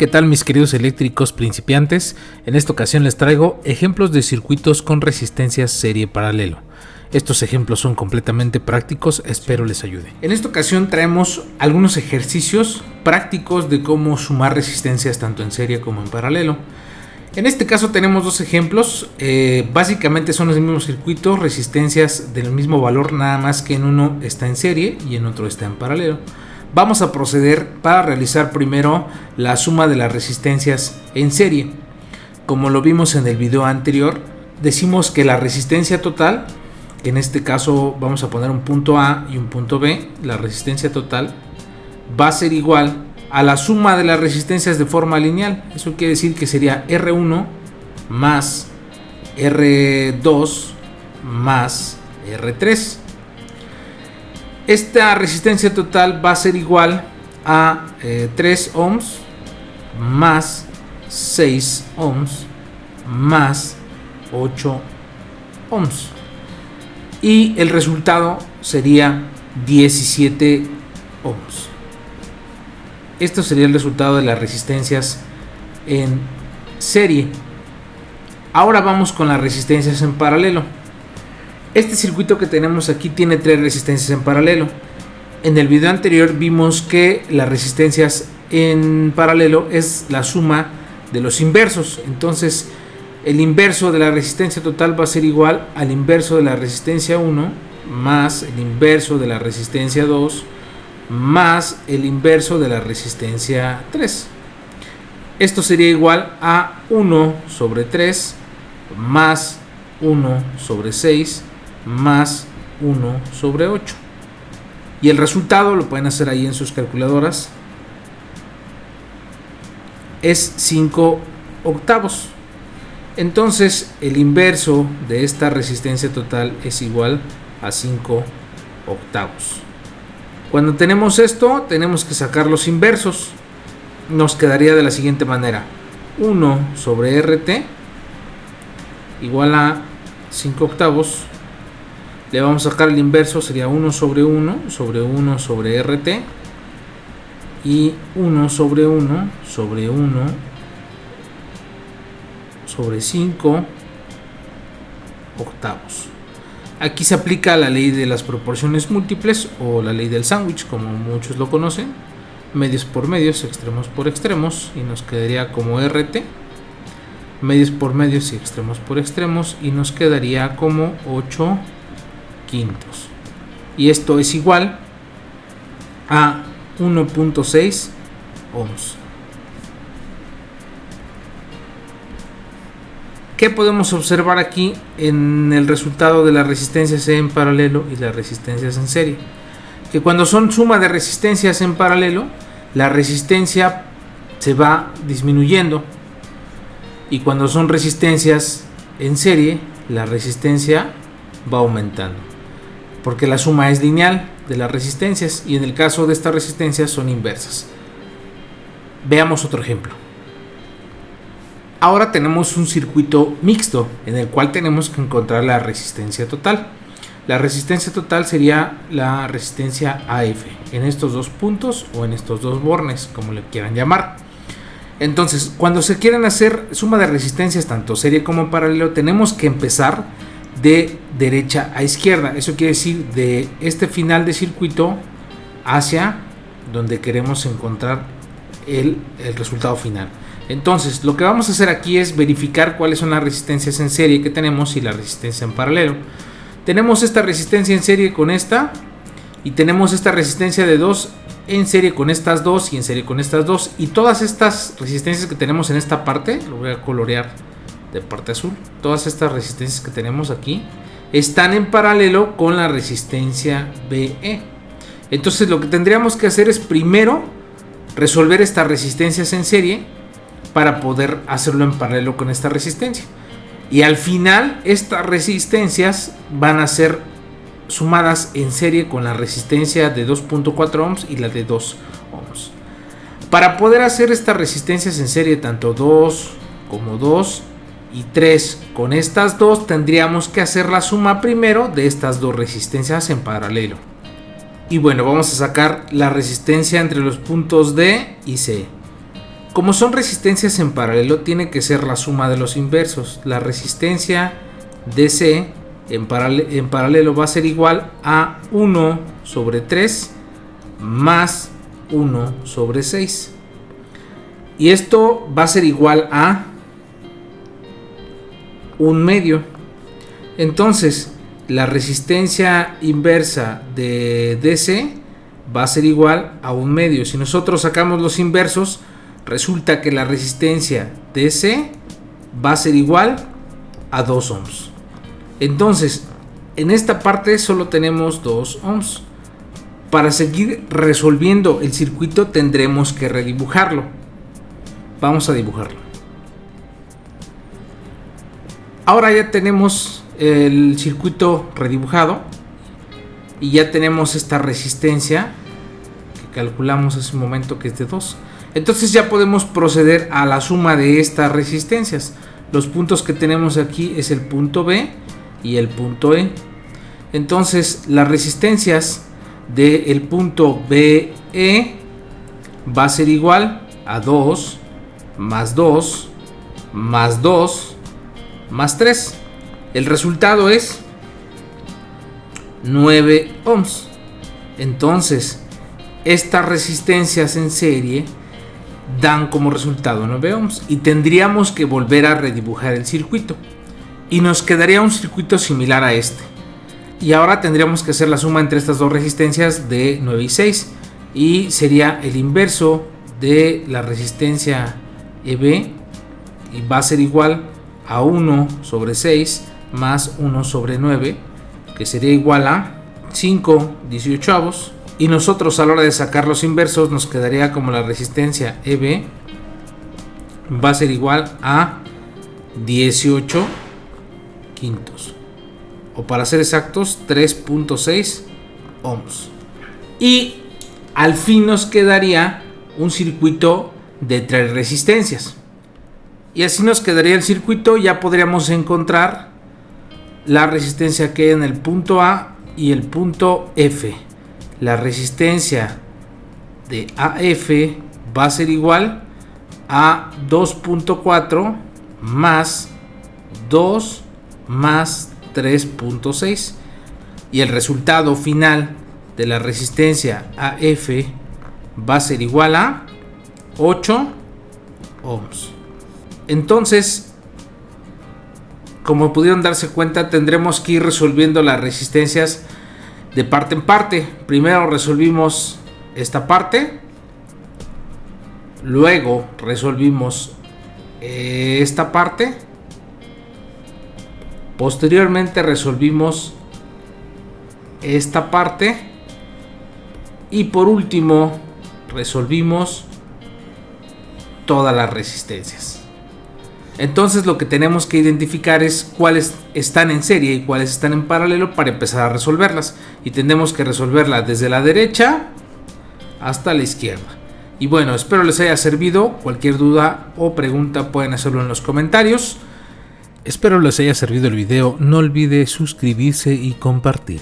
¿Qué tal mis queridos eléctricos principiantes? En esta ocasión les traigo ejemplos de circuitos con resistencias serie paralelo. Estos ejemplos son completamente prácticos, espero les ayude. En esta ocasión traemos algunos ejercicios prácticos de cómo sumar resistencias tanto en serie como en paralelo. En este caso tenemos dos ejemplos, básicamente son los mismos circuitos, resistencias del mismo valor, nada más que en uno está en serie y en otro está en paralelo. Vamos a proceder para realizar primero la suma de las resistencias en serie. Como lo vimos en el video anterior, decimos que la resistencia total, que en este caso vamos a poner un punto A y un punto B, la resistencia total va a ser igual a la suma de las resistencias de forma lineal. Eso quiere decir que sería R1 más R2 más R3. Esta resistencia total va a ser igual a 3 ohms más 6 ohms más 8 ohms. Y el resultado sería 17 ohms. Esto sería el resultado de las resistencias en serie. Ahora vamos con las resistencias en paralelo. Este circuito que tenemos aquí tiene tres resistencias en paralelo. En el video anterior vimos que las resistencias en paralelo es la suma de los inversos. Entonces el inverso de la resistencia total va a ser igual al inverso de la resistencia 1 más el inverso de la resistencia 2 más el inverso de la resistencia 3. Esto sería igual a 1 sobre 3 más 1 sobre 6 más 1 sobre 8. Y el resultado lo pueden hacer ahí en sus calculadoras. Es 5 octavos. Entonces el inverso de esta resistencia total es igual a 5 octavos. Cuando tenemos esto, tenemos que sacar los inversos. Nos quedaría de la siguiente manera: 1 sobre RT igual a 5 octavos. Le vamos a sacar el inverso, sería 1 sobre 1 sobre 1 sobre RT y 1 sobre 1 sobre 1 sobre 5 octavos. Aquí se aplica la ley de las proporciones múltiples o la ley del sándwich, como muchos lo conocen: medios por medios, extremos por extremos, y nos quedaría como RT, medios por medios y extremos por extremos, y nos quedaría como 8 quintos. Y esto es igual a 1.6 ohms. ¿Qué podemos observar aquí en el resultado de las resistencias en paralelo y las resistencias en serie? Que cuando son suma de resistencias en paralelo, la resistencia se va disminuyendo, y cuando son resistencias en serie, la resistencia va aumentando, porque la suma es lineal de las resistencias, y en el caso de estas resistencias son inversas. Veamos otro ejemplo. Ahora tenemos un circuito mixto en el cual tenemos que encontrar la resistencia total. La resistencia total sería la resistencia AF en estos dos puntos o en estos dos bornes, como le quieran llamar. Entonces, cuando se quieren hacer suma de resistencias tanto serie como paralelo, tenemos que empezar de derecha a izquierda. Eso quiere decir de este final de circuito hacia donde queremos encontrar el resultado final. Entonces lo que vamos a hacer aquí es verificar cuáles son las resistencias en serie que tenemos y la resistencia en paralelo. Tenemos esta resistencia en serie con esta, y tenemos esta resistencia de 2 en serie con estas dos y en serie con estas dos, y todas estas resistencias que tenemos en esta parte, lo voy a colorear de parte azul, todas estas resistencias que tenemos aquí están en paralelo con la resistencia BE. Entonces lo que tendríamos que hacer es primero resolver estas resistencias en serie para poder hacerlo en paralelo con esta resistencia, y al final estas resistencias van a ser sumadas en serie con la resistencia de 2.4 ohms y la de 2 ohms. Para poder hacer estas resistencias en serie, tanto 2 como 2 y 3 con estas dos, tendríamos que hacer la suma primero de estas dos resistencias en paralelo. Y bueno, vamos a sacar la resistencia entre los puntos D y C. Como son resistencias en paralelo, tiene que ser la suma de los inversos. La resistencia DC en paralelo va a ser igual a 1 sobre 3 más 1 sobre 6. Y esto va a ser igual a 1/2. Entonces, la resistencia inversa de DC va a ser igual a 1/2. Si nosotros sacamos los inversos, resulta que la resistencia DC va a ser igual a 2 ohms. Entonces, en esta parte solo tenemos 2 ohms. Para seguir resolviendo el circuito tendremos que redibujarlo. Vamos a dibujarlo. Ahora ya tenemos el circuito redibujado y ya tenemos esta resistencia que calculamos hace un momento que es de 2. Entonces ya podemos proceder a la suma de estas resistencias. Los puntos que tenemos aquí es el punto B y el punto E. Entonces las resistencias del punto BE va a ser igual a 2 más 2 más 2 más 3. El resultado es 9 ohms. Entonces estas resistencias en serie dan como resultado 9 ohms y tendríamos que volver a redibujar el circuito y nos quedaría un circuito similar a este. Y ahora tendríamos que hacer la suma entre estas dos resistencias de 9 y 6 y sería el inverso de la resistencia EB y va a ser igual a 1 sobre 6 más 1 sobre 9, que sería igual a 5/18. Y nosotros a la hora de sacar los inversos nos quedaría como la resistencia EB va a ser igual a 18 quintos. O para ser exactos 3.6 ohms. Y al fin nos quedaría un circuito de 3 resistencias. Y así nos quedaría el circuito. Ya podríamos encontrar la resistencia que hay en el punto A y el punto F. La resistencia de AF va a ser igual a 2.4 más 2 más 3.6 y el resultado final de la resistencia AF va a ser igual a 8 ohms. Entonces, como pudieron darse cuenta, tendremos que ir resolviendo las resistencias de parte en parte. Primero resolvimos esta parte, luego resolvimos esta parte, posteriormente resolvimos esta parte y por último resolvimos todas las resistencias. Entonces lo que tenemos que identificar es cuáles están en serie y cuáles están en paralelo para empezar a resolverlas. Y tendremos que resolverlas desde la derecha hasta la izquierda. Y bueno, espero les haya servido. Cualquier duda o pregunta pueden hacerlo en los comentarios. Espero les haya servido el video. No olvide suscribirse y compartir.